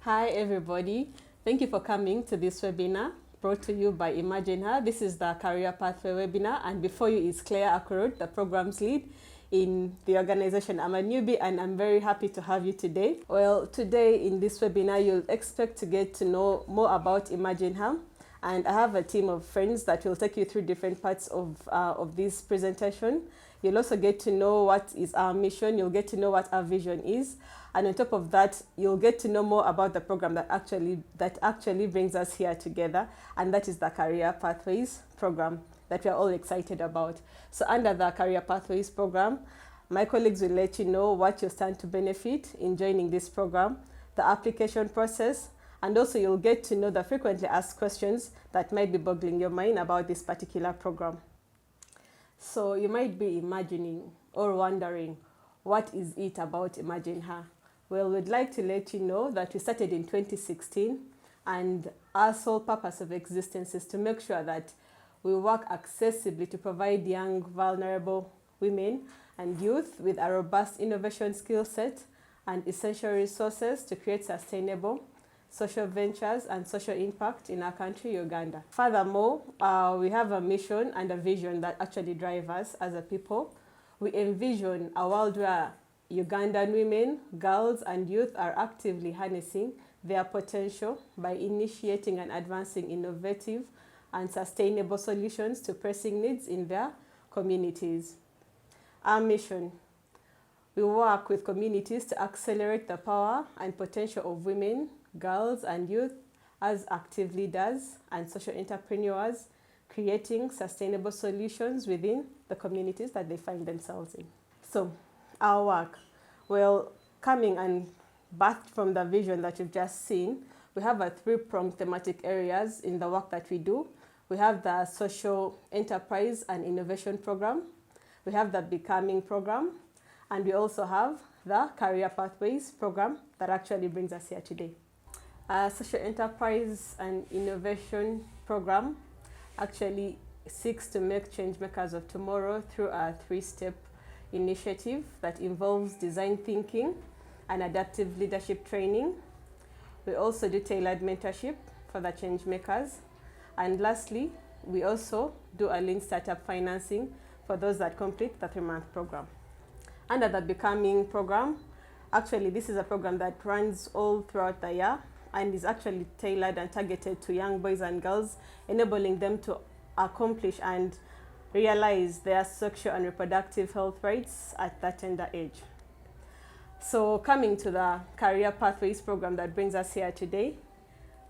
Hi everybody, thank you for coming to this webinar brought to you by Imagine Her. This is the Career Pathway webinar, and before you is Claire Akorod, the programs lead in the organization. I'm a newbie and I'm very happy to have you today. Well, today in this webinar, you'll expect to get to know more about Imagine Her, and I have a team of friends that will take you through different parts of this presentation. You'll also get to know what is our mission, you'll get to know what our vision is, and on top of that, you'll get to know more about the program that actually brings us here together, and that is the Career Pathways program that we are all excited about. So under the Career Pathways program, my colleagues will let you know what you stand to benefit in joining this program, the application process, and also you'll get to know the frequently asked questions that might be boggling your mind about this particular program. So you might be imagining or wondering, what is it about Imagine Her? Well, we'd like to let you know that we started in 2016, and our sole purpose of existence is to make sure that we work accessibly to provide young, vulnerable women and youth with a robust innovation skill set and essential resources to create sustainable social ventures and social impact in our country, Uganda. Furthermore, we have a mission and a vision that actually drive us as a people. We envision a world where Ugandan women, girls, and youth are actively harnessing their potential by initiating and advancing innovative and sustainable solutions to pressing needs in their communities. Our mission: we work with communities to accelerate the power and potential of women, girls, and youth as active leaders and social entrepreneurs, creating sustainable solutions within the communities that they find themselves in. So, our work, well, coming and birthed from the vision that you've just seen, we have a three-pronged thematic areas in the work that we do. We have the social enterprise and innovation program, we have the Becoming program, and we also have the Career Pathways program that actually brings us here today. Social enterprise and innovation program actually seeks to make change makers of tomorrow through a three-step initiative that involves design thinking and adaptive leadership training. We also do tailored mentorship for the change makers. And lastly, we also do a lean startup financing for those that complete the 3-month program. Under the Becoming program, actually this is a program that runs all throughout the year and is actually tailored and targeted to young boys and girls, enabling them to accomplish and realize their sexual and reproductive health rights at that tender age. So coming to the Career Pathways program that brings us here today,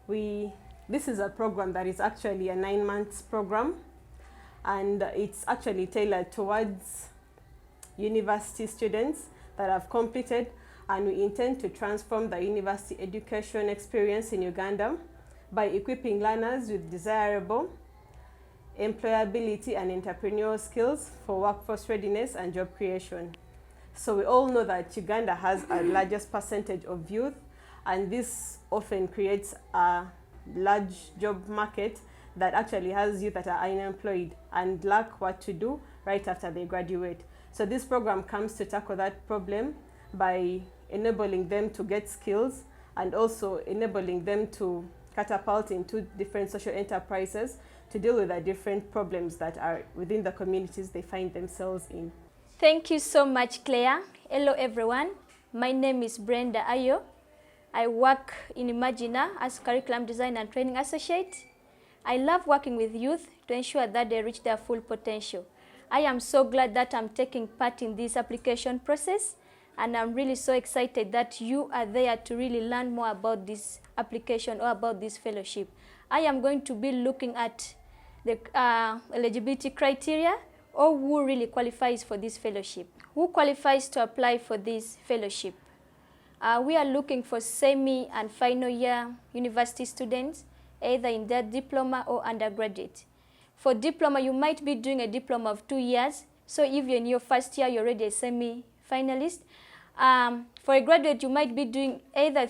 this is a program that is actually a 9-month program, and it's actually tailored towards university students that have completed, and we intend to transform the university education experience in Uganda by equipping learners with desirable employability and entrepreneurial skills for workforce readiness and job creation. So we all know that Uganda has a largest percentage of youth, and this often creates a large job market that actually has youth that are unemployed and lack what to do right after they graduate. So this program comes to tackle that problem by enabling them to get skills and also enabling them to catapult into different social enterprises to deal with the different problems that are within the communities they find themselves in. Thank you so much, Claire. Hello, everyone. My name is Brenda Ayo. I work in Imagine Her as Curriculum Design and Training Associate. I love working with youth to ensure that they reach their full potential. I am so glad that I'm taking part in this application process, and I'm really so excited that you are there to really learn more about this application or about this fellowship. I am going to be looking at the eligibility criteria, or who really qualifies for this fellowship. Who qualifies to apply for this fellowship? We are looking for semi and final year university students, either in their diploma or undergraduate. For diploma, you might be doing a diploma of 2 years. So if you're in your first year, you're already a semi-finalist. For a graduate, you might be doing either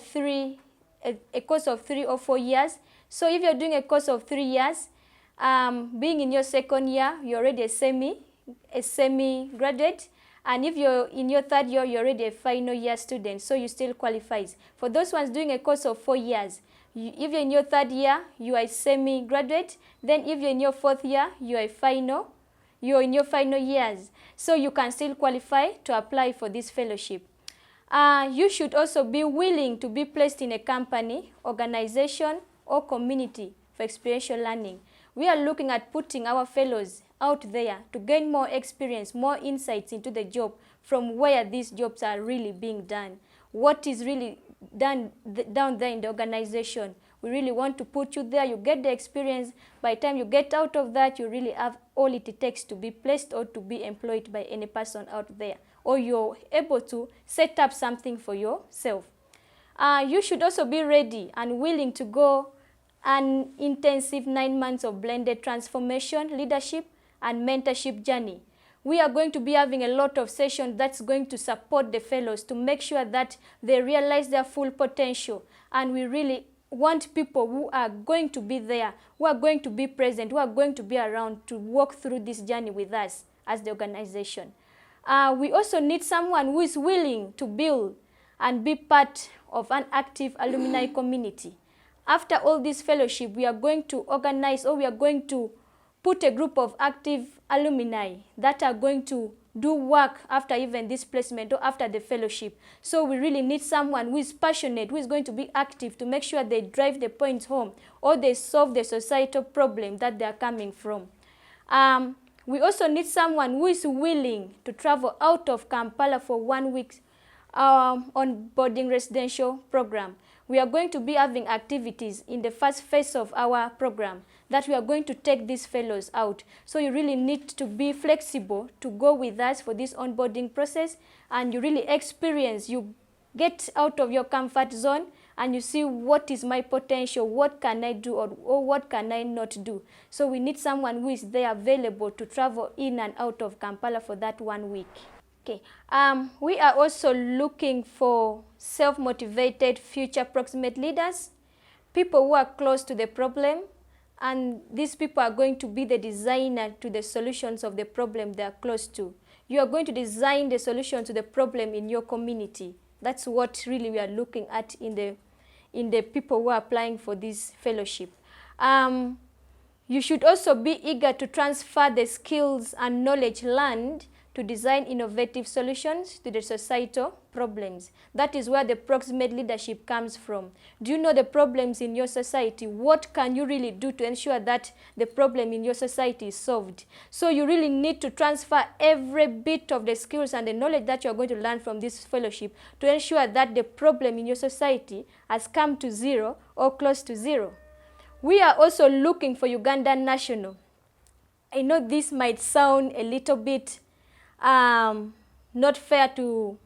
a course of 3 or 4 years. So if you're doing a course of 3 years, being in your second year, you're already a semi-graduate. And if you're in your third year, you're already a final year student, so you still qualifies. For those ones doing a course of 4 years, if you're in your third year, you are a semi-graduate. Then if you're in your fourth year, you're in your final years. So you can still qualify to apply for this fellowship. You should also be willing to be placed in a company, organization, or community for experiential learning. We are looking at putting our fellows out there to gain more experience, more insights into the job from where these jobs are really being done. What is really done down there in the organization. We really want to put you there. You get the experience. By the time you get out of that, you really have all it takes to be placed or to be employed by any person out there. Or you're able to set up something for yourself. You should also be ready and willing to go an intensive 9 months of blended transformation, leadership, and mentorship journey. We are going to be having a lot of sessions that's going to support the fellows to make sure that they realize their full potential. And we really want people who are going to be there, who are going to be present, who are going to be around to walk through this journey with us as the organization. We also need someone who is willing to build and be part of an active alumni community. After all this fellowship, we are going to organize, or we are going to put a group of active alumni that are going to do work after even this placement or after the fellowship. So we really need someone who is passionate, who is going to be active to make sure they drive the points home or they solve the societal problem that they are coming from. We also need someone who is willing to travel out of Kampala for 1 week on boarding residential program. We are going to be having activities in the first phase of our program that we are going to take these fellows out. So you really need to be flexible to go with us for this onboarding process, and you really experience, you get out of your comfort zone and you see what is my potential, what can I do or what can I not do. So we need someone who is there available to travel in and out of Kampala for that 1 week. Okay. We are also looking for self-motivated future proximate leaders, people who are close to the problem, and these people are going to be the designer to the solutions of the problem they are close to. You are going to design the solution to the problem in your community. That's what really we are looking at in the people who are applying for this fellowship. You should also be eager to transfer the skills and knowledge learned to design innovative solutions to the societal problems. That is where the proximate leadership comes from. Do you know the problems in your society? What can you really do to ensure that the problem in your society is solved? So you really need to transfer every bit of the skills and the knowledge that you are going to learn from this fellowship to ensure that the problem in your society has come to zero or close to zero. We are also looking for Ugandan national. I know this might sound a little bit not fair to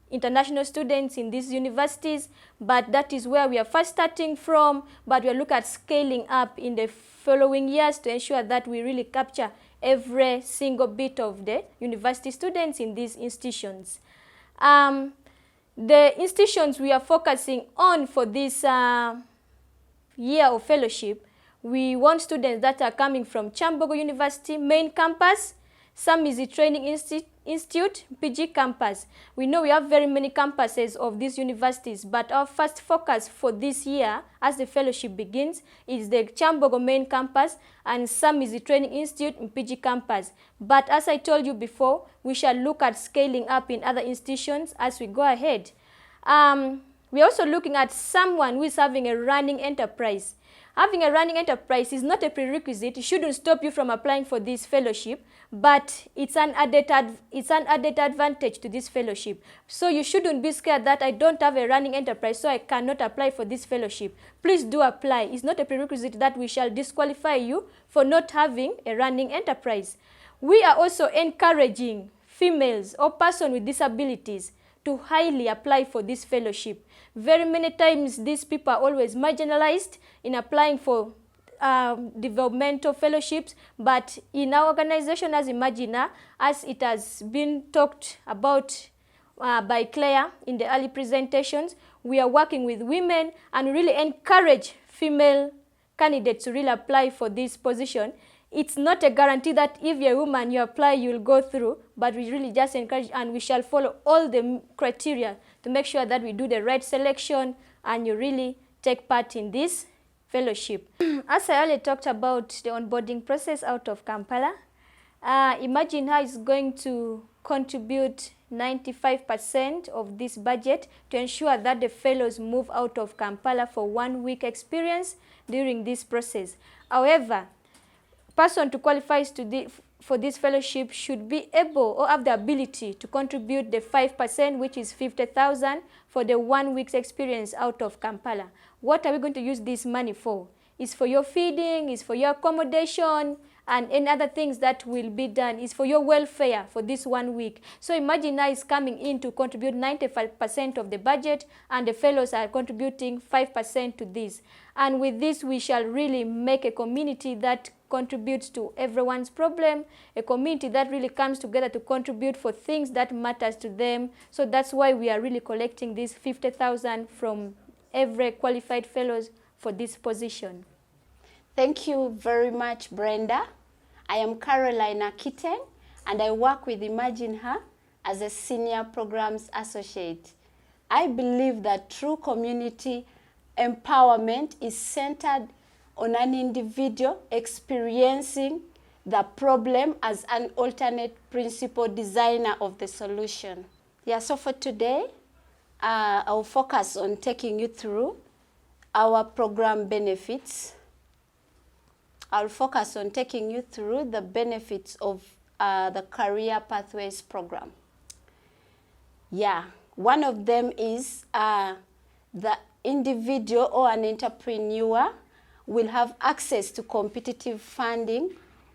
international students in these universities, but that is where we are first starting from, but we are looking at scaling up in the following years to ensure that we really capture every single bit of the university students in these institutions. The institutions we are focusing on for this year of fellowship, we want students that are coming from Kyambogo University main campus, Samizi Training Institute, PG campus. We know we have very many campuses of these universities, but our first focus for this year, as the fellowship begins, is the Kyambogo main campus and Samizi Training Institute, PG campus. But as I told you before, we shall look at scaling up in other institutions as we go ahead. We're also looking at someone who is having a running enterprise. Having a running enterprise is not a prerequisite. It shouldn't stop you from applying for this fellowship, but it's an added advantage to this fellowship. So you shouldn't be scared that I don't have a running enterprise, so I cannot apply for this fellowship. Please do apply. It's not a prerequisite that we shall disqualify you for not having a running enterprise. We are also encouraging females or persons with disabilities to highly apply for this fellowship. Very many times these people are always marginalized in applying for developmental fellowships, but in our organization as Imagina, as it has been talked about by Claire in the early presentations, we are working with women and really encourage female candidates to really apply for this position It's not a guarantee that if you're a woman, you apply, you'll go through, but we really just encourage, and we shall follow all the criteria to make sure that we do the right selection and you really take part in this fellowship. As I already talked about the onboarding process out of Kampala, Imagine Her is going to contribute 95% of this budget to ensure that the fellows move out of Kampala for 1 week experience during this process. However, person to qualify for this fellowship should be able or have the ability to contribute the 5%, which is 50,000 for the 1 week's experience out of Kampala. What are we going to use this money for? It's for your feeding, it's for your accommodation, and any other things that will be done. Is for your welfare for this 1 week. So Imagine Her is coming in to contribute 95% of the budget, and the fellows are contributing 5% to this. And with this, we shall really make a community that contributes to everyone's problem, a community that really comes together to contribute for things that matters to them. So that's why we are really collecting this 50,000 from every qualified fellows for this position. Thank you very much, Brenda. I am Caroline Akiten, and I work with Imagine Her as a Senior Programs Associate. I believe that true community empowerment is centered on an individual experiencing the problem as an alternate principal designer of the solution. Yeah, so for today, I'll focus on taking you through our program benefits. I'll focus on taking you through the benefits of the Career Pathways program. Yeah, one of them is the individual or an entrepreneur will have access to competitive funding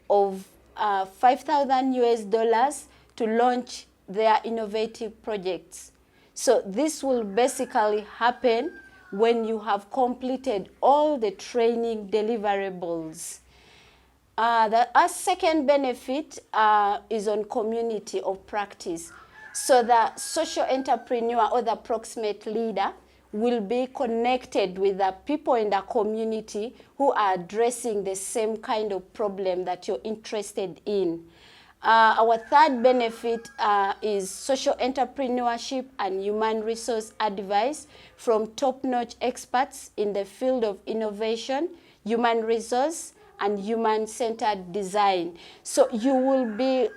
of $5,000 to launch their innovative projects. So this will basically happen when you have completed all the training deliverables. The second benefit is on community of practice. So the social entrepreneur or the proximate leader will be connected with the people in the community who are addressing the same kind of problem that you're interested in. Our third benefit is social entrepreneurship and human resource advice from top-notch experts in the field of innovation, human resource, and human-centered design. So you will be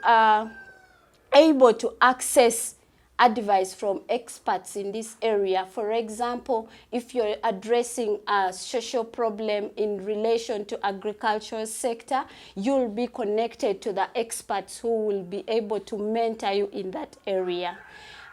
able to access advice from experts in this area. For example, if you're addressing a social problem in relation to agricultural sector, you'll be connected to the experts who will be able to mentor you in that area.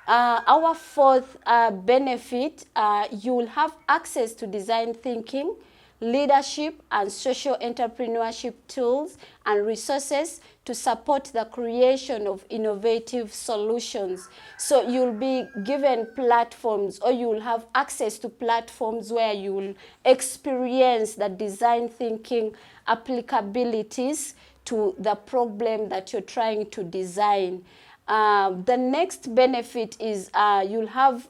Our fourth benefit, you will have access to design thinking, leadership and social entrepreneurship tools and resources to support the creation of innovative solutions. So you'll be given platforms, or you'll have access to platforms where you'll experience the design thinking applicabilities to the problem that you're trying to design. The next benefit is you'll have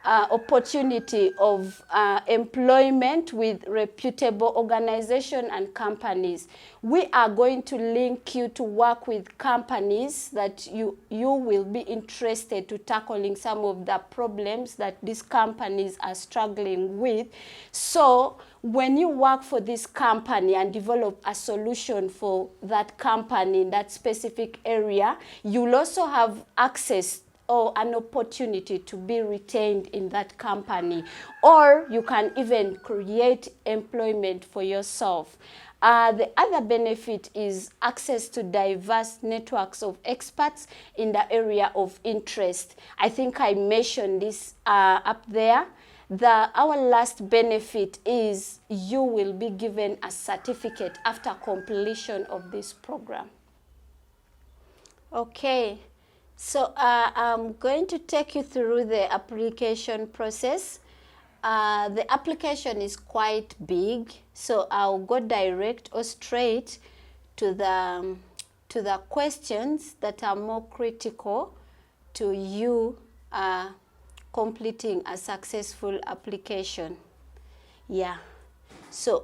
opportunity of employment with reputable organizations and companies. We are going to link you to work with companies that you will be interested to tackling some of the problems that these companies are struggling with. So when you work for this company and develop a solution for that company in that specific area, you'll also have access or an opportunity to be retained in that company, or you can even create employment for yourself. The other benefit is access to diverse networks of experts in the area of interest. I think I mentioned this up there. Our last benefit is you will be given a certificate after completion of this program. Okay. So I'm going to take you through the application process. The application is quite big, so I'll go direct or straight to the questions that are more critical to you completing a successful application. Yeah. So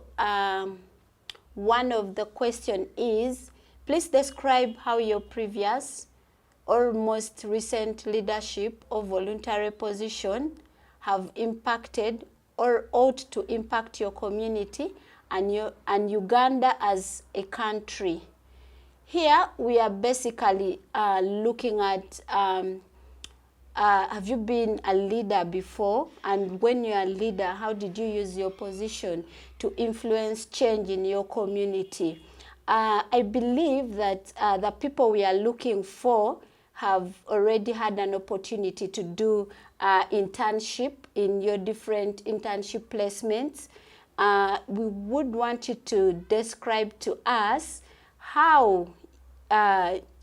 one of the question is, please describe how your previous or most recent leadership or voluntary position have impacted or ought to impact your community and Uganda as a country. Here we are basically looking at have you been a leader before, and when you're a leader, how did you use your position to influence change in your community? I believe that the people we are looking for have already had an opportunity to do internship in your different internship placements. We would want you to describe to us how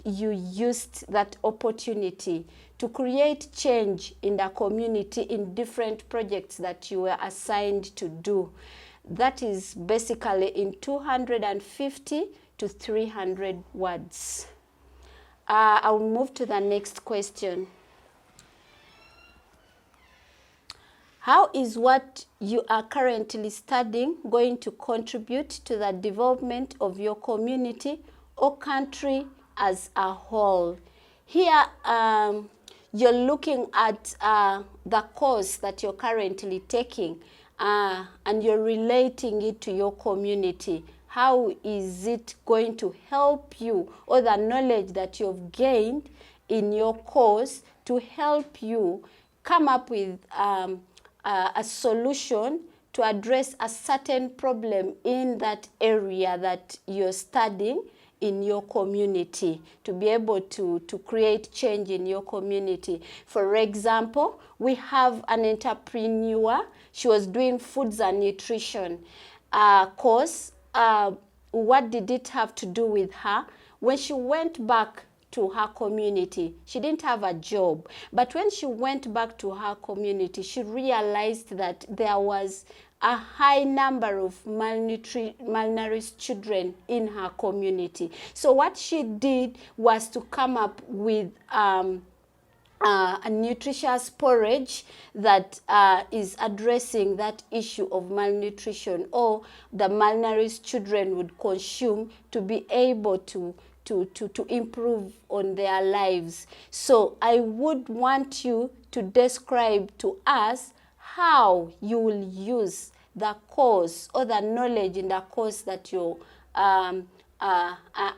you used that opportunity to create change in the community in different projects that you were assigned to do. That is basically in 250 to 300 words. I'll move to the next question. How is what you are currently studying going to contribute to the development of your community or country as a whole? Here, you're looking at the course that you're currently taking and you're relating it to your community. How is it going to help you, or the knowledge that you've gained in your course to help you come up with a solution to address a certain problem in that area that you're studying in your community, to be able to create change in your community. For example, we have an entrepreneur. She was doing foods and nutrition course. What did it have to do with her? When she went back to her community, she didn't have a job. But when she went back to her community, she realized that there was a high number of malnourished children in her community. So what she did was to come up with a nutritious porridge that is addressing that issue of malnutrition, or the malnourished children would consume to be able to improve on their lives. So I would want you to describe to us how you will use the course or the knowledge in the course that you're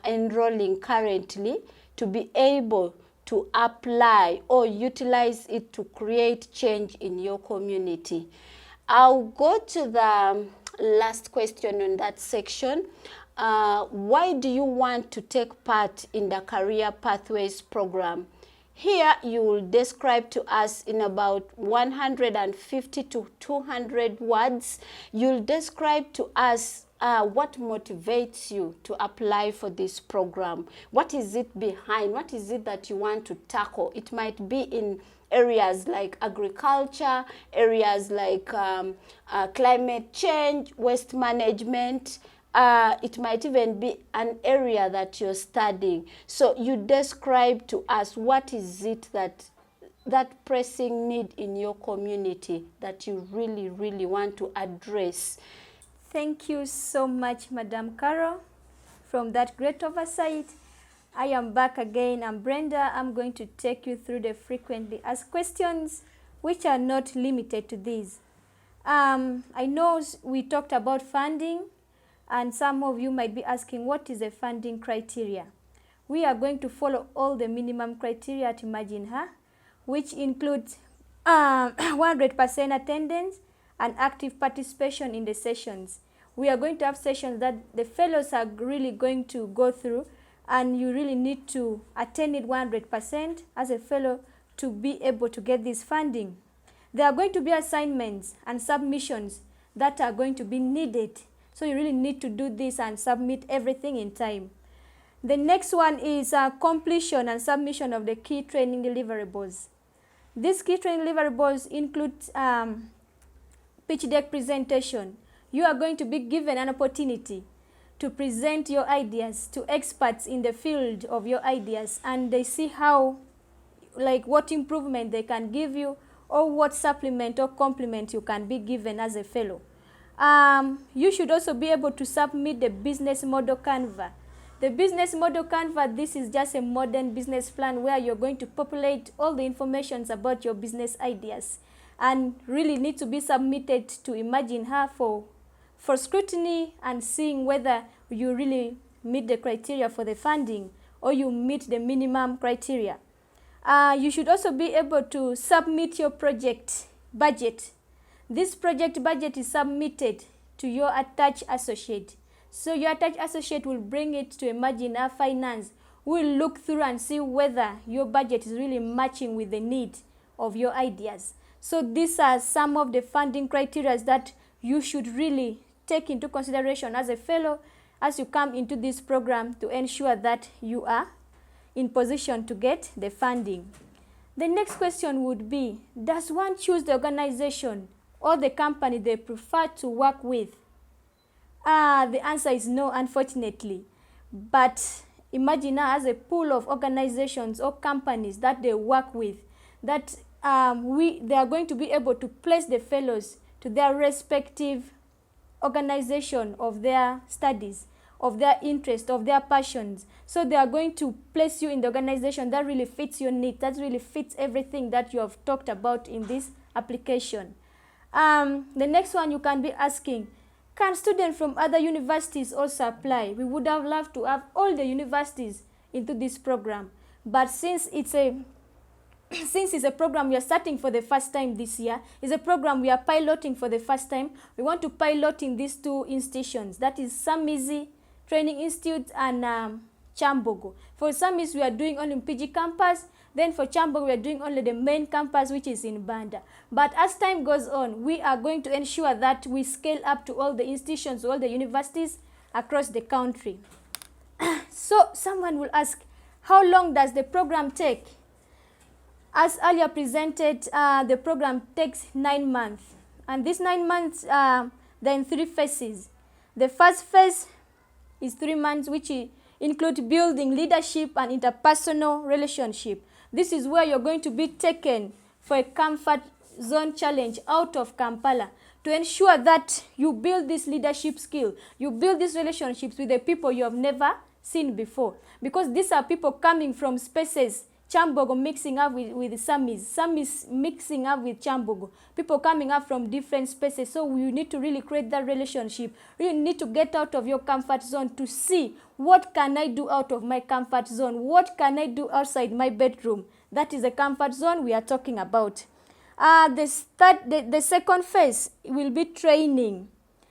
enrolling currently to be able to apply or utilize it to create change in your community. I'll go to the last question in that section. Why do you want to take part in the Career Pathways program? Here you will describe to us in about 150 to 200 words. You'll describe to us what motivates you to apply for this program. What is it behind? What is it that you want to tackle? It might be in areas like agriculture, areas like climate change, waste management. It might even be an area that you're studying. So you describe to us what is it that pressing need in your community that you really, really want to address. Thank you so much, Madam Carol, from that great oversight. I am back again. I'm Brenda. I'm going to take you through the frequently asked questions, which are not limited to these. I know we talked about funding, and some of you might be asking, what is the funding criteria? We are going to follow all the minimum criteria at Imagine Her, which includes 100% attendance and active participation in the sessions. We are going to have sessions that the fellows are really going to go through, and you really need to attend it 100% as a fellow to be able to get this funding. There are going to be assignments and submissions that are going to be needed. So you really need to do this and submit everything in time. The next one is completion and submission of the key training deliverables. These key training deliverables include pitch deck presentation. You are going to be given an opportunity to present your ideas to experts in the field of your ideas, and they see how, like, what improvement they can give you, or what supplement or complement you can be given as a fellow. You should also be able to submit the business model Canva. The business model Canva, this is just a modern business plan where you're going to populate all the information about your business ideas and really need to be submitted to Imagine Her for scrutiny and seeing whether you really meet the criteria for the funding or you meet the minimum criteria. You should also be able to submit your project budget. This project budget is submitted to your attached associate. So your attached associate will bring it to Imagine Her Finance. We'll look through and see whether your budget is really matching with the need of your ideas. So these are some of the funding criteria that you should really take into consideration as a fellow as you come into this program to ensure that you are in position to get the funding. The next question would be, does one choose the organization or the company they prefer to work with? The answer is no, unfortunately. But Imagine Her has a pool of organizations or companies that they work with that they are going to be able to place the fellows to their respective organization of their studies, of their interest, of their passions. So they are going to place you in the organization that really fits your needs, that really fits everything that you have talked about in this application. The next one you can be asking, can students from other universities also apply? We would have loved to have all the universities into this program, but since it's a program we are starting for the first time this year, it's a program we are piloting for the first time. We want to pilot in these two institutions, that is Samizi Training Institute and Kyambogo. For Samizi, we are doing only in PG campus. Then for Kyambogo, we are doing only the main campus, which is in Banda. But as time goes on, we are going to ensure that we scale up to all the institutions, all the universities across the country. So someone will ask, how long does the program take? As earlier presented, the program takes 9 months. And these 9 months, they're in 3 phases. The first phase is 3 months, which include building leadership and interpersonal relationship. This is where you're going to be taken for a comfort zone challenge out of Kampala to ensure that you build this leadership skill, you build these relationships with the people you have never seen before. Because these are people coming from spaces, Kyambogo mixing up with Samizi mixing up with Kyambogo. People coming up from different spaces. So you need to really create that relationship. You need to get out of your comfort zone to see, what can I do out of my comfort zone? What can I do outside my bedroom? That is the comfort zone we are talking about. The second phase will be training.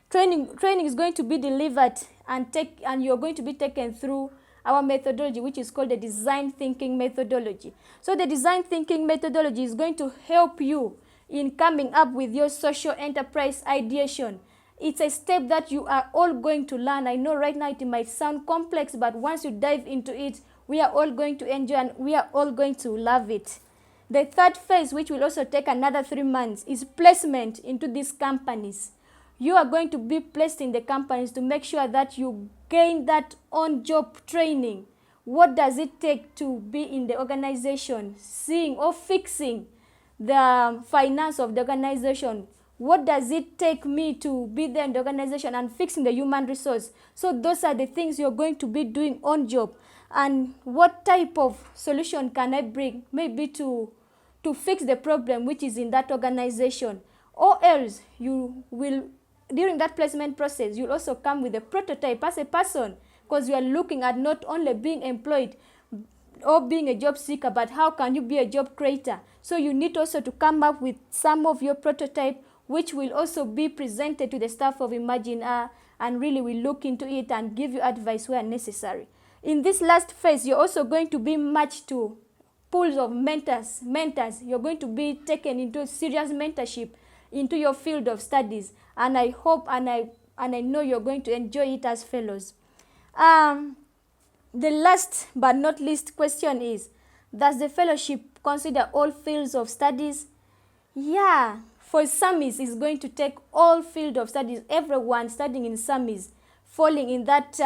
Training is going to be delivered and you're going to be taken through our methodology, which is called the design thinking methodology. So the design thinking methodology is going to help you in coming up with your social enterprise ideation. It's a step that you are all going to learn. I know right now it might sound complex, but once you dive into it, we are all going to enjoy and we are all going to love it. The third phase, which will also take another 3 months, is placement into these companies. You are going to be placed in the companies to make sure that you gain that on-job training. What does it take to be in the organization, seeing or fixing the finance of the organization? What does it take me to be there in the organization and fixing the human resource? So those are the things you're going to be doing on job. And what type of solution can I bring maybe to fix the problem which is in that organization? Or else you will, during that placement process, you'll also come with a prototype as a person, because you are looking at not only being employed or being a job seeker, but how can you be a job creator? So you need also to come up with some of your prototype, which will also be presented to the staff of Imagine Her, and really will look into it and give you advice where necessary. In this last phase, you're also going to be matched to pools of mentors. You're going to be taken into serious mentorship into your field of studies, and I hope and I know you're going to enjoy it as fellows. The last but not least question is, does the fellowship consider all fields of studies? Yeah, for Samizi is going to take all field of studies. Everyone studying in Samizi falling in that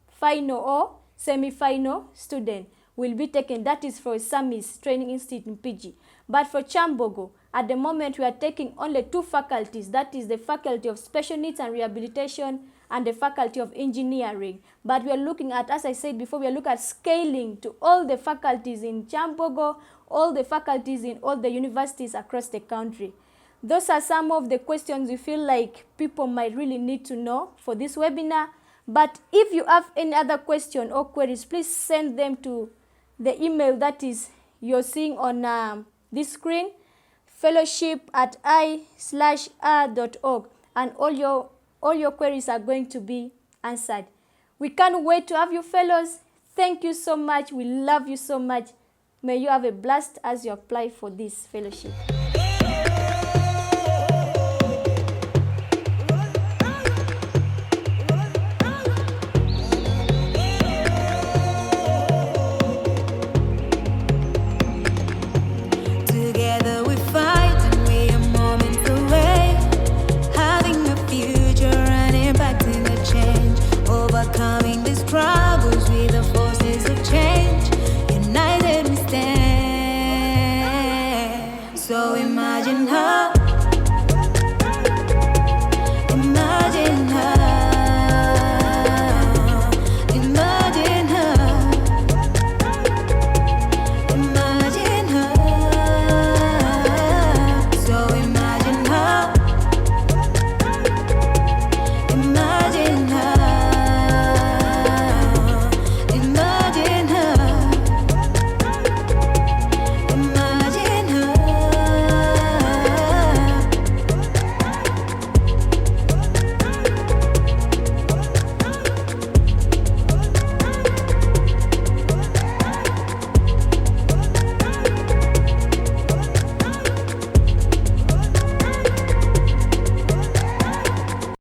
final or semi-final student will be taken. That is for Samizi Training Institute in PG. But for Kyambogo, At the moment, we are taking only 2 faculties, that is the Faculty of Special Needs and Rehabilitation and the Faculty of Engineering. But we are looking at, as I said before, we are looking at scaling to all the faculties in Kyambogo, all the faculties in all the universities across the country. Those are some of the questions we feel like people might really need to know for this webinar. But if you have any other question or queries, please send them to the email that is you're seeing on this screen, fellowship@i/r.org, and all your queries are going to be answered. We can't wait to have you fellows. Thank you so much. We love you so much. May you have a blast as you apply for this fellowship.